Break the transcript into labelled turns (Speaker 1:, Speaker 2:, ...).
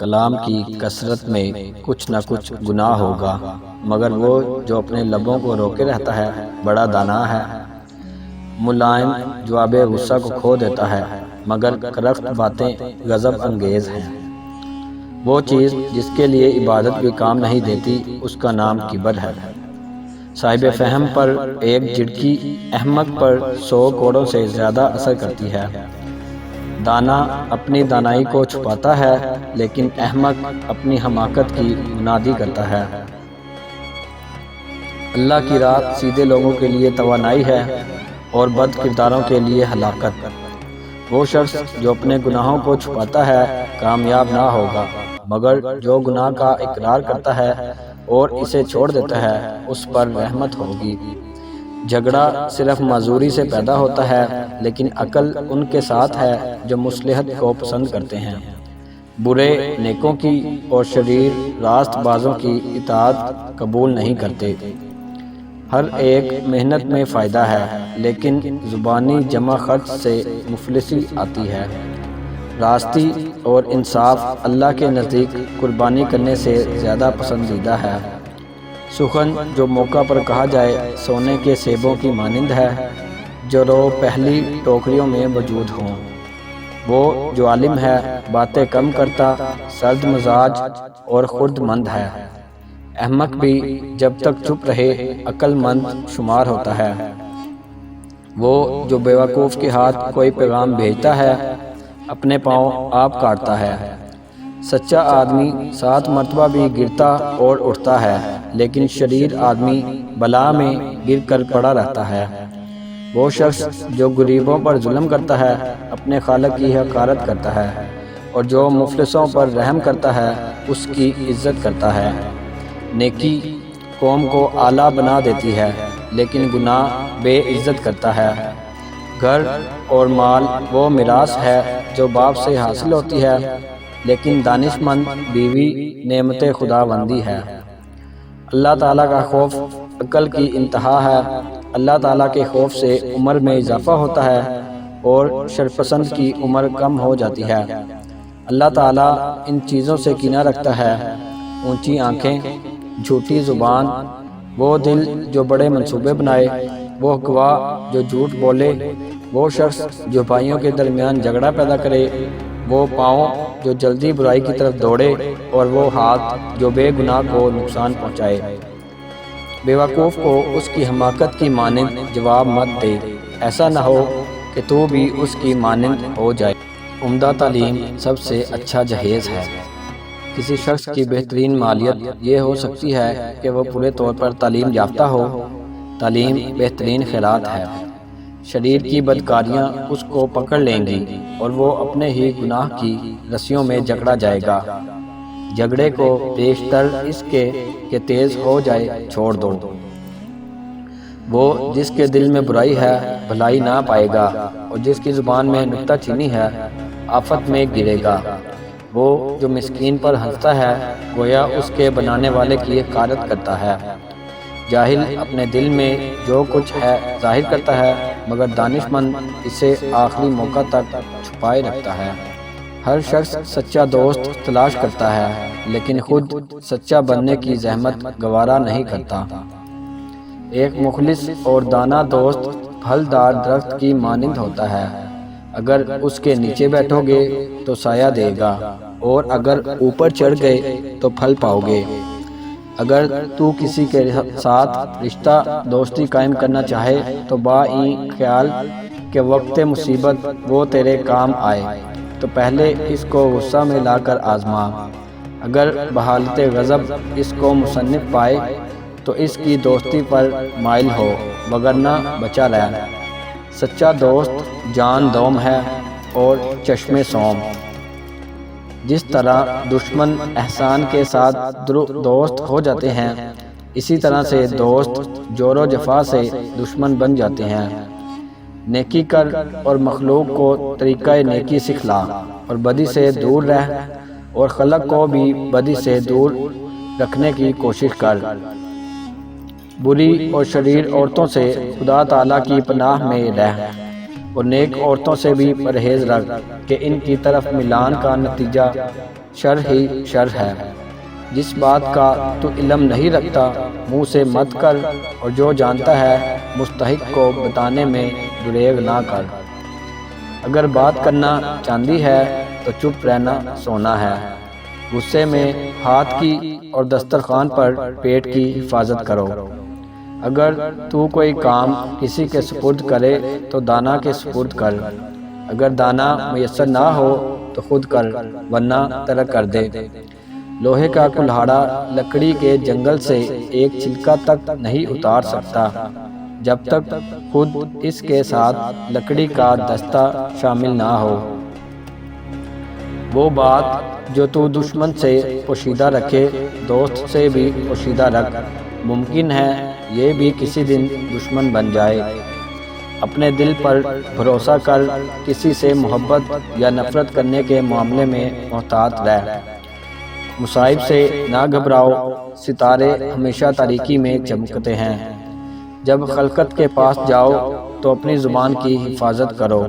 Speaker 1: کلام کی کثرت میں کچھ نہ کچھ گناہ ہوگا، مگر وہ جو اپنے لبوں کو روکے رہتا ہے بڑا دانا ہے۔ ملائم جواب غصہ کو کھو دیتا ہے، مگر کرخت باتیں غضب انگیز ہیں۔ وہ چیز جس کے لیے عبادت بھی کام نہیں دیتی، اس کا نام کبر ہے۔ صاحب فہم پر ایک جھڑکی احمق پر 100 کوڑوں سے زیادہ اثر کرتی ہے۔ دانا اپنی دانائی کو چھپاتا ہے، لیکن احمق اپنی حماقت کی منادی کرتا ہے۔ اللہ کی راہ سیدھے لوگوں کے لیے توانائی ہے اور بد کرداروں کے لیے ہلاکت۔ وہ شخص جو اپنے گناہوں کو چھپاتا ہے کامیاب نہ ہوگا، مگر جو گناہ کا اقرار کرتا ہے اور اسے چھوڑ دیتا ہے اس پر رحمت ہوگی۔ جھگڑا صرف معذوری سے پیدا ہوتا ہے، لیکن عقل ان کے ساتھ ہے جو مصلحت کو پسند کرتے ہیں۔ برے نیکوں کی اور شریر راست بازوں کی اطاعت قبول نہیں کرتے۔ ہر ایک محنت میں فائدہ ہے، لیکن زبانی جمع خرچ سے مفلسی آتی ہے۔ راستی اور انصاف اللہ کے نزدیک قربانی کرنے سے زیادہ پسندیدہ ہے۔ سخن جو موقع پر کہا جائے سونے کے سیبوں کی مانند ہے، جو رو پہلی ٹوکریوں میں موجود ہوں۔ وہ جو عالم ہے باتیں کم کرتا، سرد مزاج اور خرد مند ہے۔ احمق بھی جب تک چپ رہے عقل مند شمار ہوتا ہے۔ وہ جو بیوقوف کے ہاتھ کوئی پیغام بھیجتا ہے اپنے پاؤں آپ کاٹتا ہے۔ سچا آدمی 7 مرتبہ بھی گرتا اور اٹھتا ہے، لیکن شریر آدمی بلا میں گر کر پڑا رہتا ہے۔ وہ شخص جو غریبوں پر ظلم کرتا ہے اپنے خالق کی حقارت کرتا ہے، اور جو مفلسوں پر رحم کرتا ہے اس کی عزت کرتا ہے۔ نیکی قوم کو اعلیٰ بنا دیتی ہے، لیکن گناہ بے عزت کرتا ہے۔ گھر اور مال وہ میراث ہے جو باپ سے حاصل ہوتی ہے، لیکن دانش مند بیوی نعمت خداوندی ہے۔ اللہ تعالیٰ کا خوف عقل کی انتہا ہے۔ اللہ تعالیٰ کے خوف سے عمر میں اضافہ ہوتا ہے اور شرپسند کی عمر کم ہو جاتی ہے۔ اللہ تعالیٰ ان چیزوں سے کینہ رکھتا ہے: اونچی آنکھیں، جھوٹی زبان، وہ دل جو بڑے منصوبے بنائے، وہ گواہ جو جھوٹ بولے، وہ شخص جو بھائیوں کے درمیان جھگڑا پیدا کرے، وہ پاؤں جو جلدی برائی کی طرف دوڑے، اور وہ ہاتھ جو بے گناہ کو نقصان پہنچائے۔ بیوقوف کو اس کی حماقت کی مانند جواب مت دے، ایسا نہ ہو کہ تو بھی اس کی مانند ہو جائے۔ عمدہ تعلیم سب سے اچھا جہیز ہے۔ کسی شخص کی بہترین مالیت یہ ہو سکتی ہے کہ وہ پورے طور پر تعلیم یافتہ ہو۔ تعلیم بہترین خیرات ہے۔ شریر کی بدکاریاں اس کو پکڑ لیں گی اور وہ اپنے ہی گناہ کی رسیوں میں جکڑا جائے گا۔ جھگڑے کو بیشتر اس کے کہ تیز ہو جائے چھوڑ دو۔ وہ جس کے دل میں برائی ہے بھلائی نہ پائے گا، اور جس کی زبان میں نکتہ چینی ہے آفت میں گرے گا۔ وہ جو مسکین پر ہنستا ہے گویا اس کے بنانے والے کی حقارت کرتا ہے۔ جاہل اپنے دل میں جو کچھ ہے ظاہر کرتا ہے، مگر دانش مند اسے آخری موقع تک چھپائے رکھتا ہے۔ ہر شخص سچا دوست تلاش کرتا ہے، لیکن خود سچا بننے کی زحمت گوارا نہیں کرتا۔ ایک مخلص اور دانا دوست پھلدار درخت کی مانند ہوتا ہے۔ اگر اس کے نیچے بیٹھو گے تو سایہ دے گا، اور اگر اوپر چڑھ گئے تو پھل پاؤ گے۔ اگر تو کسی کے ساتھ رشتہ دوستی قائم کرنا چاہے تو بایں خیال کہ وقت مصیبت وہ تیرے کام آئے، تو پہلے اس کو غصہ میں لا کر آزما۔ اگر بحالت غضب اس کو مصنف پائے تو اس کی دوستی پر مائل ہو، وگرنہ بچا رہ۔ سچا دوست جان دوم ہے اور چشم سوم۔ جس طرح دشمن احسان کے ساتھ دوست ہو جاتے ہیں، اسی طرح سے دوست جور و جفا سے دشمن بن جاتے ہیں۔ نیکی کر اور مخلوق کو طریقہ نیکی سکھلا، اور بدی سے دور رہ، اور خلق کو بھی بدی سے دور رکھنے کی کوشش کر۔ بری اور شریر عورتوں سے خدا تعالیٰ کی پناہ میں رہ، اور نیک عورتوں سے بھی پرہیز رکھ کہ ان کی طرف ملان کا نتیجہ شر ہی شر ہے۔ جس بات کا تو علم نہیں رکھتا منہ سے مت کر، اور جو جانتا ہے مستحق کو بتانے میں دریغ نہ کر۔ اگر بات کرنا چاندی ہے تو چپ رہنا سونا ہے۔ غصے میں ہاتھ کی اور دسترخوان پر پیٹ کی حفاظت کرو۔ اگر تو کوئی کام کسی کے سپرد کرے تو دانا کے سپرد کر۔ اگر دانا میسر نہ ہو تو خود کر، ورنہ ترک کر دے۔ لوہے کا کلہاڑا لکڑی کے جنگل سے ایک چھلکا تک نہیں اتار سکتا جب تک خود اس کے ساتھ لکڑی کا دستہ شامل نہ ہو۔ وہ بات جو تو دشمن سے پوشیدہ رکھے دوست سے بھی پوشیدہ رکھ، ممکن ہے یہ بھی کسی دن دشمن بن جائے۔ اپنے دل پر بھروسہ کر، کسی سے محبت یا نفرت کرنے کے معاملے میں محتاط رہ۔ مصائب سے نہ گھبراؤ، ستارے ہمیشہ تاریکی میں چمکتے ہیں۔ جب خلقت کے پاس جاؤ تو اپنی زبان کی حفاظت کرو۔